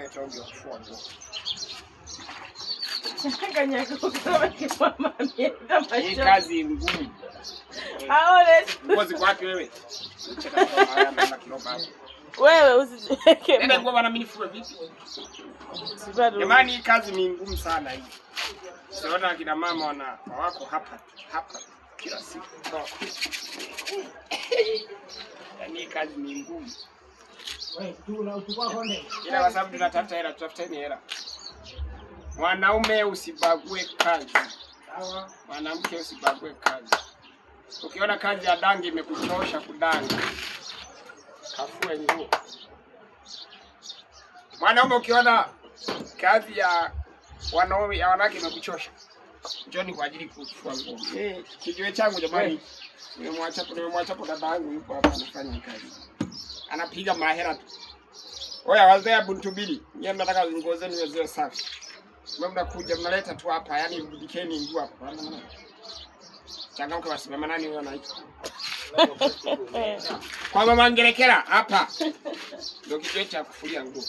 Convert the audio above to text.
atakayetonga kufua nguo. Changanya kama kimama mimi kama hii kazi ngumu. Aone nguo ziko wapi wewe? Cheka kwa haya na kiroba hapo. Wewe usiweke. Nenda nguo bana mimi nifue vipi? Jamani hii kazi ni ngumu sana hii. Siona kina mama wako hapa kila siku. Yaani kazi ni ngumu. Wewe unachukua konde. Ila kwa sababu tunatafuta hela, tutafuteni hela. Mwanaume usibague kazi. Sawa? Mwanamke usibague kazi. Ukiona kazi ya dangi imekuchosha kudanga, kafue nguo. Mwanaume ukiona kazi ya wanawake imekuchosha, njoni kwa ajili kufua nguo. Kijiwe changu jamani, nimemwacha kwa dada yangu yuko hapa anafanya kazi. Anapiga mahera tu. Oya wazee Buntubili, nyie mnataka nguo zenu ziwe safi. Mnakuja mnaleta tu hapa, yani bidikeni nguo hapa. Changamka basi, mama nani huyo anaitwa? Kwa mama Ngerekera hapa. Ndio kitu cha kufulia nguo.